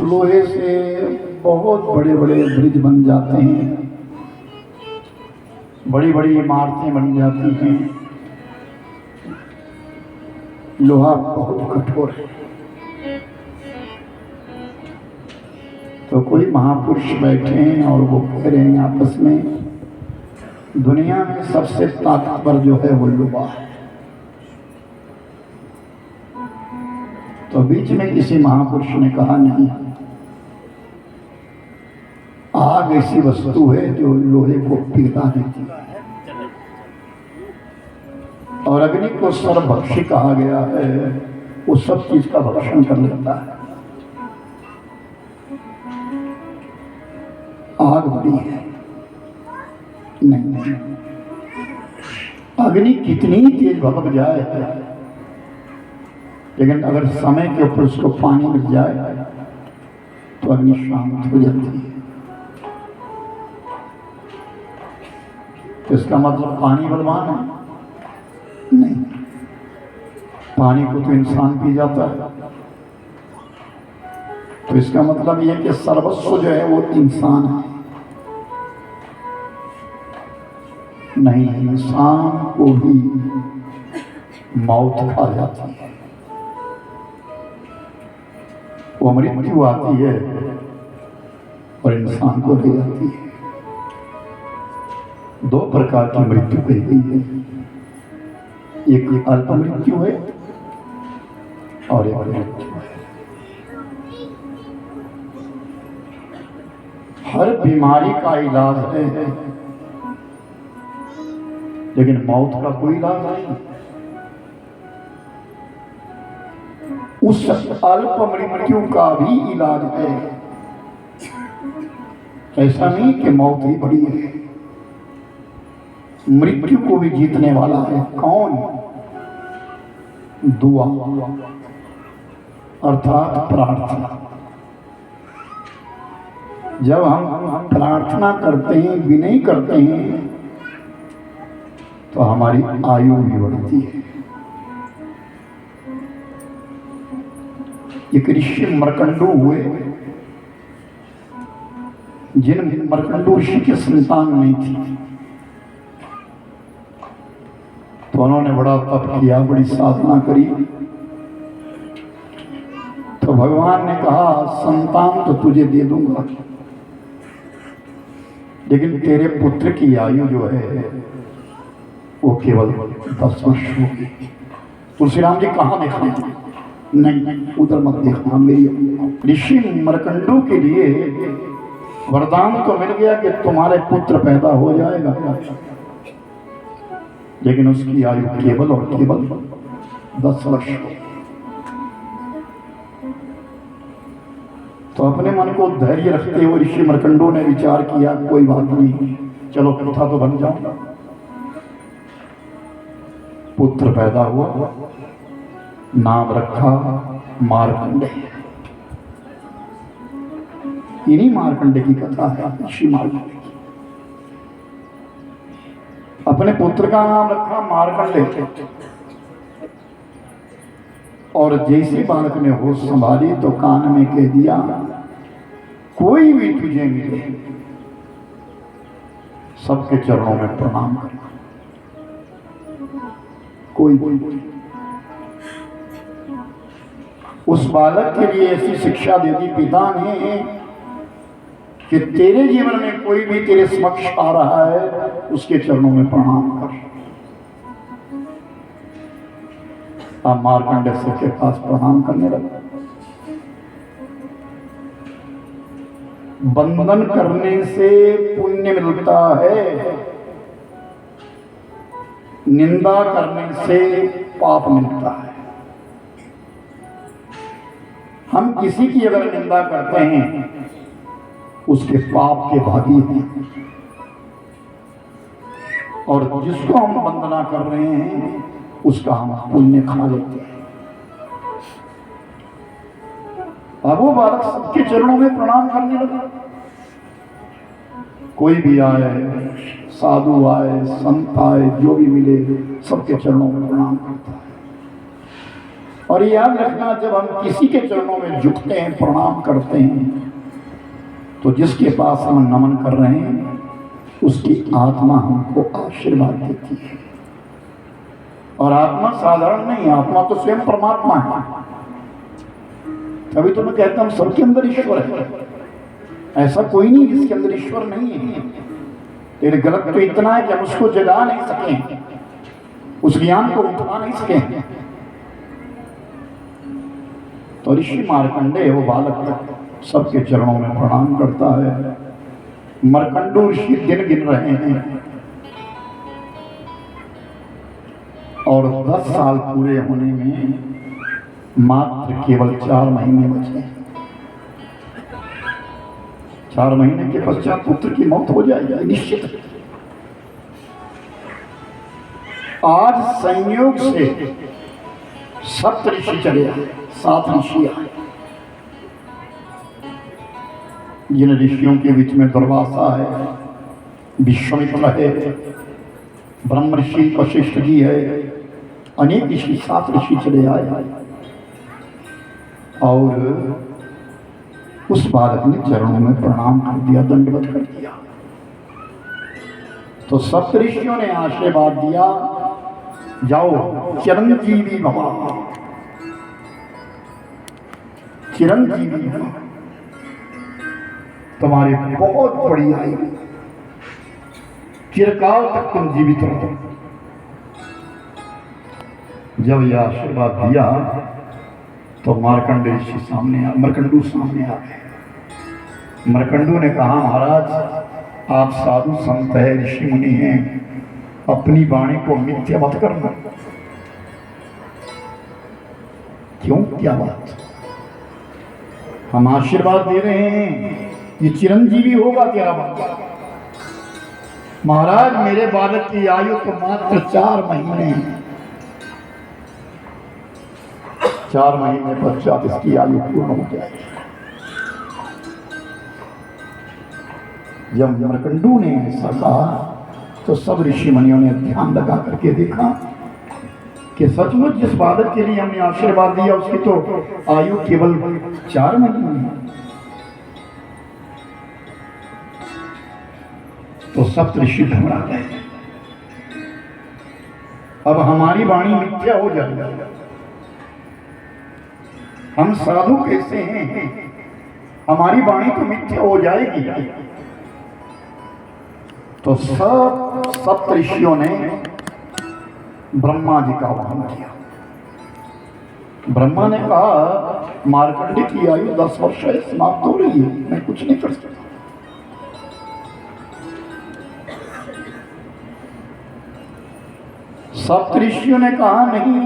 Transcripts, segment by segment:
लोहे से बहुत बड़े बड़े ब्रिज बन जाते हैं, बड़ी बड़ी इमारतें बन जाती हैं। लोहा बहुत कठोर है। तो कोई महापुरुष बैठे हैं और वो कह रहे हैं आपस में, दुनिया में सबसे ताकतवर जो है वो लोहा है। तो बीच में किसी महापुरुष ने कहा, नहीं, आग ऐसी वस्तु है जो लोहे को पिघला देती है, और अग्नि को सर्वभक्षी कहा गया है, वो सब चीज का भक्षण कर लेता है। आग बड़ी है, नहीं, अग्नि कितनी तेज भड़क जाए, लेकिन अगर समय के ऊपर उसको पानी मिल जाए तो अग्नि शांत हो जाती है। तो इसका मतलब पानी बलवान है? नहीं, पानी को तो इंसान पी जाता है। तो इसका मतलब यह कि सर्वस्व जो है वो इंसान है। नहीं, इंसान को भी मौत खा जाती है, वो मृत्यु आती है और इंसान को ले जाती है। दो प्रकार की मृत्यु कही गई है, एक अल्प मृत्यु है और एक मृत्यु है। हर बीमारी का इलाज है, लेकिन मौत का कोई इलाज नहीं। उस अल्प मृत्यु का भी इलाज है। ऐसा नहीं कि मौत ही बड़ी है, मृत्यु को भी जीतने वाला है। कौन? दुआ अर्थात प्रार्थना। जब हम प्रार्थना करते हैं, विनय करते हैं, तो हमारी आयु भी बढ़ती है। एक ऋषि मरकंडू हुए, जिन मरकंडू ऋषि की संतान नहीं थी, तो उन्होंने बड़ा तप किया, बड़ी साधना करी। तो भगवान ने कहा, संतान तो तुझे दे दूंगा, लेकिन तेरे पुत्र की आयु जो है वो केवल 10 वर्ष होगी। तुलसीराम जी कहाँ देखना? नहीं, उधर मत देखना मेरी। ऋषि मरकंडू के लिए वरदान तो मिल गया कि तुम्हारे पुत्र पैदा हो जाएगा, लेकिन उसकी आयु केवल और केवल 10 वर्ष हो। तो अपने मन को धैर्य रखते हुए ऋषि मरकंडू ने विचार किया, कोई बात नहीं, चलो पिता तो बन जाऊंगा। पुत्र पैदा हुआ, नाम रखा मार्कंडे। इन्हीं मार्कंडे की कथा है, ऋषि मार्कंडे की। अपने पुत्र का नाम रखा मार्कंडे, और जैसे बालक ने होश संभाली तो कान में कह दिया, कोई भी तुझे मिले सबके चरणों में प्रणाम करना। कोई उस बालक के लिए ऐसी शिक्षा दे दी पिता ने कि तेरे जीवन में कोई भी तेरे समक्ष आ रहा है, उसके चरणों में प्रणाम कर। आप मार्कंडेय के पास प्रणाम करने लगे। बंधन करने से पुण्य मिलता है, निंदा करने से पाप मिलता है। हम किसी की अगर निंदा करते हैं, उसके पाप के भागी हैं, और जिसको हम वंदना कर रहे हैं उसका हम पुण्य खा लेते हैं। अब वो बालक सबके चरणों में प्रणाम करने लगा। कोई भी आए, साधु आए, संत आए, जो भी मिले, सबके चरणों में प्रणाम करता है। और याद रखना, जब हम किसी के चरणों में झुकते हैं, प्रणाम करते हैं, तो जिसके पास हम नमन कर रहे हैं उसकी आत्मा हमको आशीर्वाद देती है। और आत्मा साधारण नहीं है, आत्मा तो स्वयं परमात्मा है। तभी तो मैं कहता हूं सबके अंदर ईश्वर है, ऐसा कोई नहीं जिसके अंदर ईश्वर नहीं है। लेकिन गलत तो इतना है कि हम उसको जगा नहीं सके, उस ज्ञान को उठा नहीं सके। तो ऋषि मार्कंडेय वो बालक सबके चरणों में प्रणाम करता है। मार्कंडू ऋषि दिन गिन रहे हैं और 10 साल पूरे होने में मात्र केवल 4 महीने बचे। 4 महीने के पश्चात पुत्र की मौत हो जाएगी निश्चित। आज संयोग से 7 ऋषि चले आए, 7 ऋषि आए। जिन ऋषियों के बीच में दुर्वासा है, विश्वामित्र है, ब्रह्म ऋषि वशिष्ठ जी है, अनेक ऋषि, 7 ऋषि चले आए और उस बालक ने चरणों में प्रणाम कर दिया, दंडवत कर दिया। तो 7 ऋषियों ने आशीर्वाद दिया, जाओ चिरंजीवी भव, चिरंजीवी भव, तुम्हारी बहुत बड़ी आयु, चिरकाल तक तुम जीवित रहो। जब यह आशीर्वाद दिया तो मार्कंड ऋषि सामने आ, मार्कंडू सामने आ गए। मार्कंडू ने कहा, महाराज आप साधु संत है, ऋषि मुनि हैं, अपनी वाणी को मिथ्या मत करना। क्यों, क्या बात? हम आशीर्वाद दे रहे हैं, ये चिरंजीवी होगा तेरा बालक। महाराज मेरे बालक की आयु तो मात्र 4 महीने है, 4 महीने पश्चात इसकी आयु पूर्ण हो जाएगी। जब मार्कंडू ने ऐसा कहा तो सब ऋषि मुनियों ने ध्यान लगा करके देखा कि सचमुच जिस बालक के लिए हमने आशीर्वाद दिया उसकी तो आयु केवल 4 महीने है। तो 7 ऋषि घबरा गए, अब हमारी वाणी मिथ्या हो जाएगी, हम साधु कैसे हैं, हमारी वाणी तो मिथ्या हो जाएगी। तो सब 7 ऋषियों ने ब्रह्मा जी का आह्वान किया। ब्रह्मा ने कहा, मार्कंडे की आयु 10 वर्ष है, समाप्त हो रही है, मैं कुछ नहीं कर सकता। सब ऋषियों ने कहा, नहीं,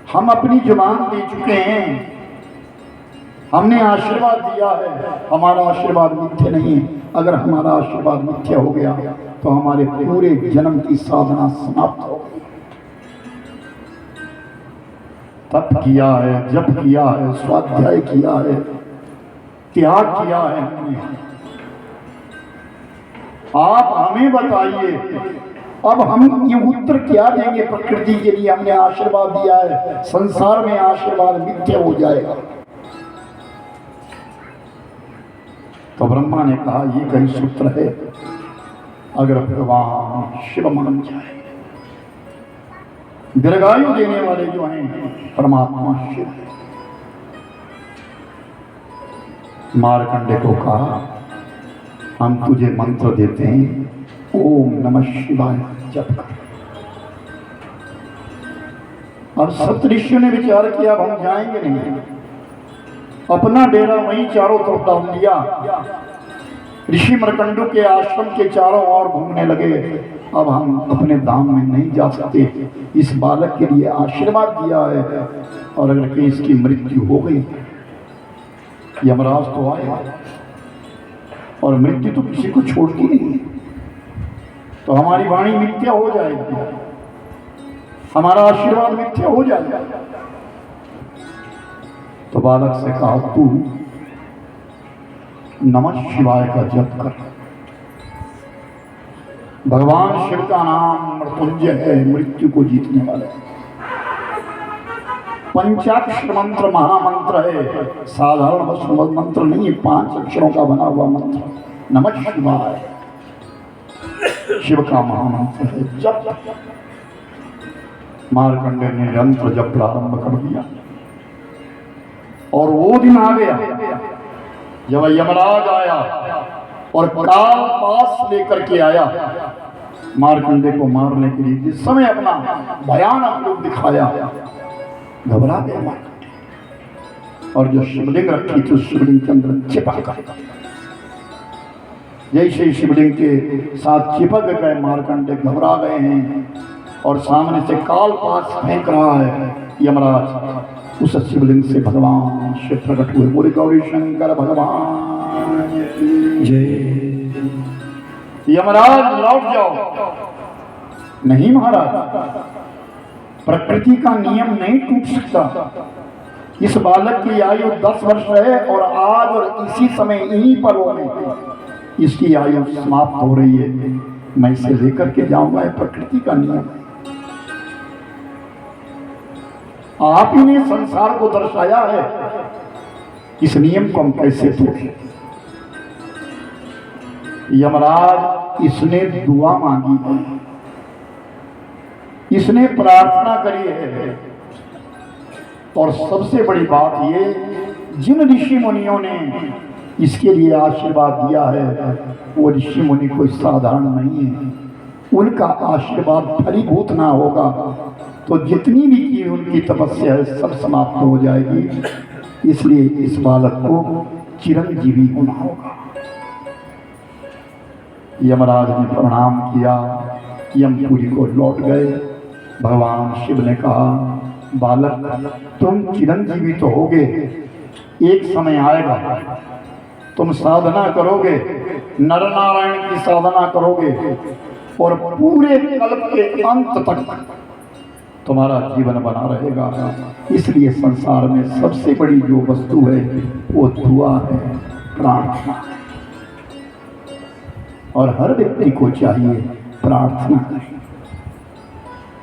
हम अपनी जुबान दे चुके हैं, हमने आशीर्वाद दिया है, हमारा आशीर्वाद मिथ्या नहीं है। अगर हमारा आशीर्वाद मिथ्या हो गया तो हमारे पूरे जन्म की साधना समाप्त हो गई। तप किया है, जप किया है, स्वाध्याय किया है, त्याग किया है हमने। आप हमें बताइए, अब हम ये उत्तर क्या देंगे प्रकृति के लिए? हमने आशीर्वाद दिया है, संसार में आशीर्वाद मिथ्या हो जाएगा। तो ब्रह्मा ने कहा, ये कई सूत्र है, अगर भगवान शिव मान जाए, दीर्घायु देने वाले जो हैं परमात्मा शिव है। मार्कंडे को कहा, हम तुझे मंत्र देते हैं, ओम नमः शिवाय जप कर। अब 7 ऋषियों ने विचार किया, अब हम जाएंगे नहीं, अपना डेरा वहीं चारों तरफ डाल दिया। ऋषि मार्कंडू के आश्रम के चारों ओर घूमने लगे। अब हम अपने धाम में नहीं जा सकते, इस बालक के लिए आशीर्वाद दिया है, और अगर कहीं इसकी मृत्यु हो गई, यमराज तो आएगा, और मृत्यु तो किसी को छोड़ती नहीं है, तो हमारी वाणी मिथ्या हो जाएगी, हमारा आशीर्वाद मिथ्या हो जाएगा। तो बालक से कहा, तू नमः शिवाय का जप कर। भगवान शिव का नाम मृत्युंजय है, मृत्यु को जीतने वाला है। पंचाक्षर मंत्र महामंत्र है, साधारण वस्तु मंत्र नहीं है, 5 अक्षरों का बना हुआ मंत्र नमः शिवाय शिव का महामंत्र है। जब मार्कंडे ने यंत्र जब प्रारंभ कर दिया और वो दिन आ गया जब यमराज आया और काल पास लेकर के आया मार्कंडे को मारने के लिए, जिस समय अपना भयानक रूप दिखाया घबरा गया मार्कंडे और जो शिवलिंग रखी थी उस शिवलिंग के अंदर चिपक गया। जैसे ही शिवलिंग के साथ चिपक गए मार्कंडे घबरा गए हैं और सामने से काल पास फेंक रहा है यमराज। उस शिवलिंग से भगवान शिव प्रकट हुए, बोले गौरी शंकर भगवान जय। यमराज लौट जाओ। नहीं महाराज, प्रकृति का नियम नहीं टूट सकता। इस बालक की आयु 10 वर्ष है और आज और इसी समय इन्हीं पलों में इसकी आयु समाप्त हो रही है। मैं इसे लेकर के जाऊंगा, यह प्रकृति का नियम है। आप ही ने संसार को दर्शाया है, इस नियम को हम कैसे तोड़ें। यमराज इसने दुआ मांगी है, इसने प्रार्थना करी है और सबसे बड़ी बात ये, जिन ऋषि मुनियों ने इसके लिए आशीर्वाद दिया है वो ऋषि मुनि कोई साधारण नहीं है। उनका आशीर्वाद फलीभूत ना होगा तो जितनी भी की उनकी तपस्या है सब समाप्त हो जाएगी। इसलिए इस बालक को चिरंजीवी होना होगा। यमराज ने प्रणाम किया, यमपुरी को लौट गए। भगवान शिव ने कहा, बालक तुम चिरंजीवी तो होगे, एक समय आएगा तुम साधना करोगे, नर नारायण की साधना करोगे और पूरे कल्प के अंत तक तुम्हारा जीवन बना रहेगा। इसलिए संसार में सबसे बड़ी जो वस्तु है वो दुआ है, प्रार्थना है और हर व्यक्ति को चाहिए प्रार्थना करें।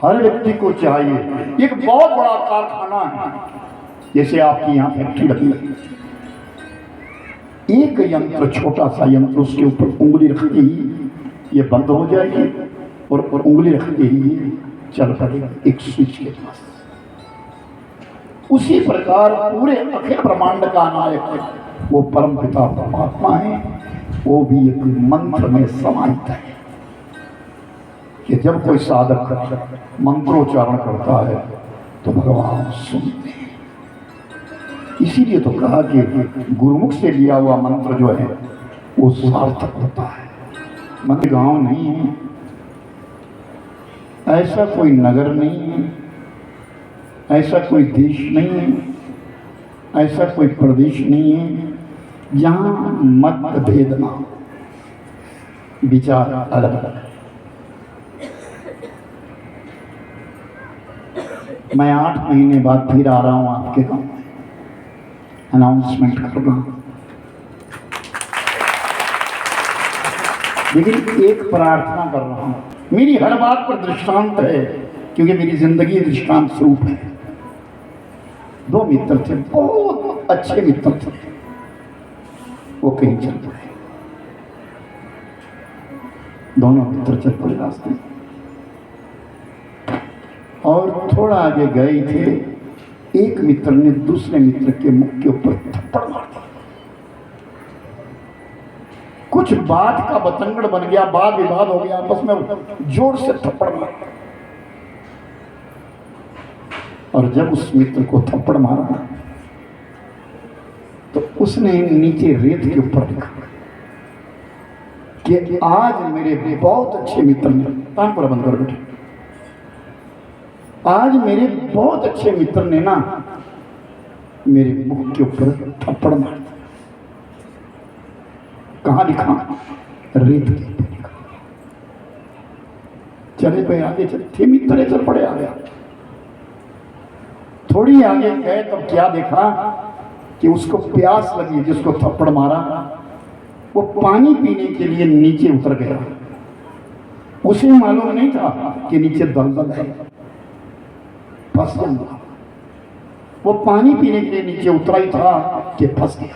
हर व्यक्ति को चाहिए। एक बहुत बड़ा कारखाना है, जैसे आपकी यहाँ फैक्ट्री लगी है, एक यंत्र, छोटा सा यंत्र, उसके ऊपर उंगली रखते ही ये बंद हो जाएगी और उंगली रखते ही चल पड़ेगा एक स्विच के पास। उसी प्रकार पूरे अखिल ब्रह्मांड का नायक वो परम पिता परमात्मा है, वो भी एक मंत्र में समाहित है कि जब कोई साधक मंत्रोच्चारण करता है तो भगवान सुनते हैं। इसीलिए तो कहा कि गुरुमुख से लिया हुआ मंत्र जो है वो सार्थक होता है। मंदिर गांव नहीं है, ऐसा कोई नगर नहीं है, ऐसा कोई देश नहीं है, ऐसा कोई प्रदेश नहीं है जहां मतभेद ना हो, विचार अलग अलग है। मैं 8 महीने बाद फिर आ रहा हूं आपके गांव में, अनाउंसमेंट कर रहा हूं। लेकिन एक प्रार्थना कर रहा हूं, मेरी हर बात पर दृष्टांत है क्योंकि मेरी जिंदगी दृष्टांत स्वरूप है। 2 मित्र थे, बहुत अच्छे मित्र थे, वो कहीं चल पड़े। दोनों मित्र चल पड़े रास्ते में और थोड़ा आगे गए थे, एक मित्र ने दूसरे मित्र के मुख के ऊपर थप्पड़ मार दिया। कुछ बात का बतंगड़ बन गया, वाद विवाद हो गया आपस में, जोर से थप्पड़ मार। और जब उस मित्र को थप्पड़ मारा तो उसने नीचे रेत के ऊपर लिखा कि आज मेरे बहुत अच्छे मित्र ने, कान पूरा बंद कर बैठे, आज मेरे बहुत अच्छे मित्र ने ना मेरे मुख के ऊपर थप्पड़ मार दिया। कहाँ लिखा? रेत के ऊपर लिखा। चले गए आगे, चले मित्र चल पड़े आ गया। थोड़ी आगे गए तब क्या देखा कि उसको प्यास लगी, जिसको थप्पड़ मारा वो पानी पीने के लिए नीचे उतर गया। उसे मालूम नहीं था कि नीचे दलदल है, फंस गया। वो पानी पीने के लिए नीचे उतरा ही था कि फंस गया।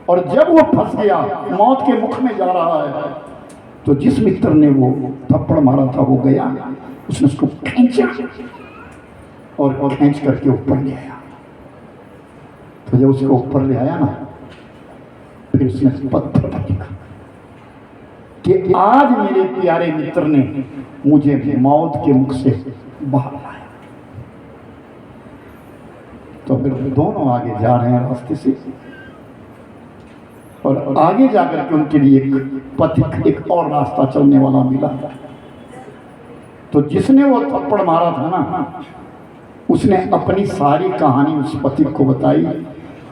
और जब वो फंस गया, मौत के मुख में जा रहा है, तो जिस मित्र ने वो थप्पड़ मारा था वो गया, उसने उसको खींचा और खींच करके ऊपर ले आया। तो जब उसको ऊपर ले आया ना, फिर उसने पत्थर पर लिखा कि आज मेरे प्यारे मित्र ने मुझे मौत के मुख से बाहर लाया। तो फिर दोनों आगे जा रहे हैं रास्ते से, और आगे जाकर के उनके लिए एक पथिक, एक और रास्ता चलने वाला मिला। तो जिसने वो थप्पड़ मारा था ना, उसने अपनी सारी कहानी उस पथिक को बताई।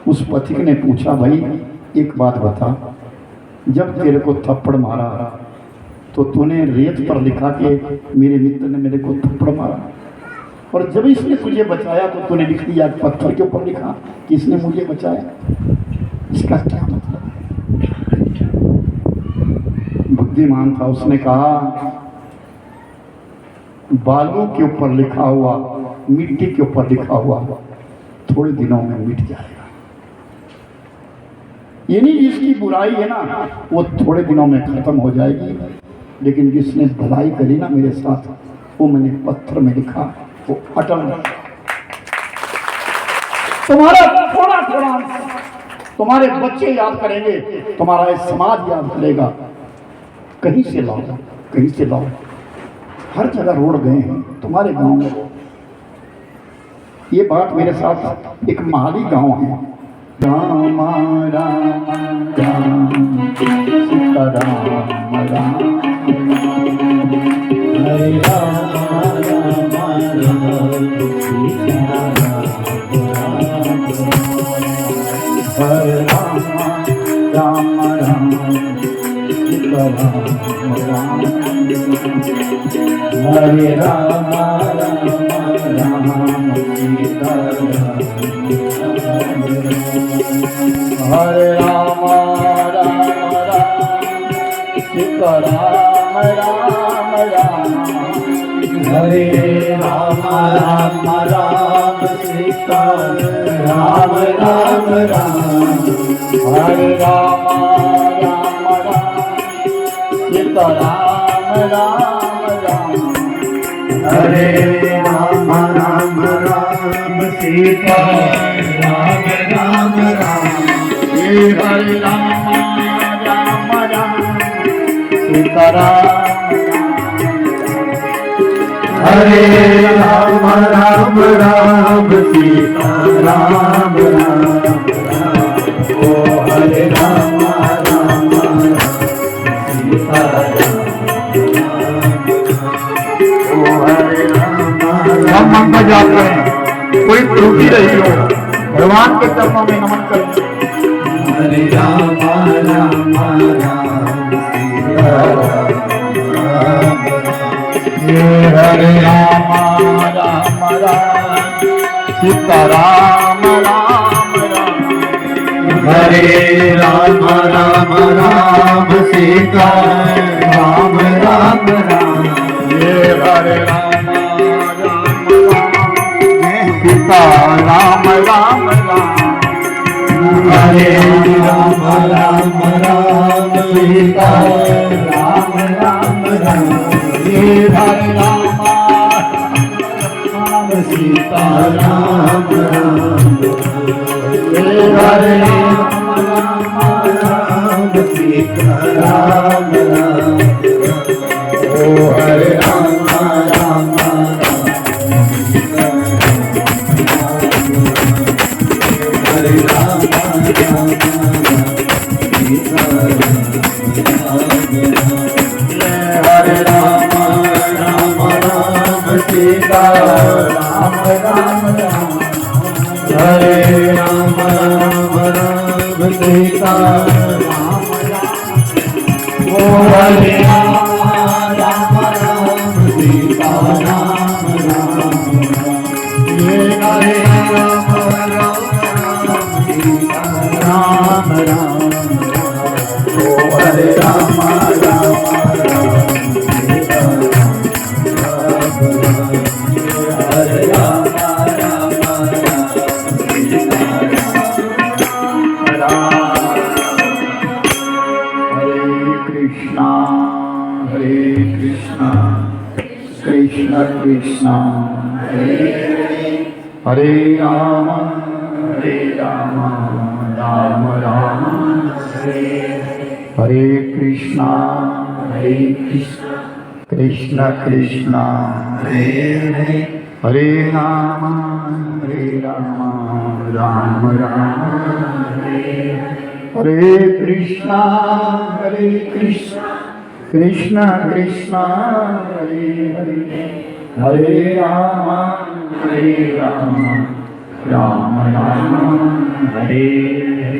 उस पथिक ने पूछा, भाई एक बात बता, जब तेरे को थप्पड़ मारा तो तूने रेत पर लिखा कि मेरे मित्र ने मेरे को थप्पड़ मारा, और जब इसने तुझे बचाया तो तूने लिख दिया पत्थर के ऊपर लिखा कि इसने मुझे बचाया। इसका क्या मतलब है? बुद्धिमान था, उसने कहा बालों के ऊपर लिखा हुआ, मिट्टी के ऊपर लिखा हुआ थोड़े दिनों में मिट जाएगा। ये नहीं जिसकी बुराई है ना वो थोड़े दिनों में खत्म हो जाएगी, लेकिन जिसने भलाई करी ना मेरे साथ, वो मैंने पत्थर में लिखा, वो अटल रहेगा। तुम्हारा थोड़ा थोड़ा तुम्हारे बच्चे याद करेंगे, तुम्हारा समाज याद करेगा। कहीं से लाओ, कहीं से लाओ, हर जगह रोड गए हैं तुम्हारे गांव में। ये बात मेरे साथ एक माली गांव है, राम राम राम सीता राम राम, हरे राम राम राम सीता राम, हरे राम राम राम सीता राम, हरे राम राम सीता राम, हरे राम सीता राम राम राम, हरे राम राम सीता राम राम राम, हरे राम सीता राम राम राम, हरे राम सीता राम राम राम, हरे राम सीता राम, हरे राम सीता राम राम, ओ हरे राम सीता राम, ओ हरे राम। हम का जाप करें, कोई त्रुटि रही हो भगवान के चरणों में नमन करें। हरे राम राम राम सीता राम, हरे राम राम राम सीता राम राम राम, हरे राम राम सीता राम राम राम, हरे राम सीता राम राम राम, हरे राम सीता राम राम राम, हरे राम सीता राम राम, हरे राम सीता राम राम, ओ हरे राम राम हरे राम सीता हरे राम सीता राम राम राम, हरे राम सीता राम राम, ओ हरे राम सीता राम राम, हरे राम राम, ओ हरे राम हरे राम कृष्ण कृष्ण हरे राम राम राम हरे कृष्ण कृष्ण कृष्ण हरे राम राम राम हरे कृष्ण कृष्ण कृष्ण हरे हरे हरे राम राम राम हरे हरे।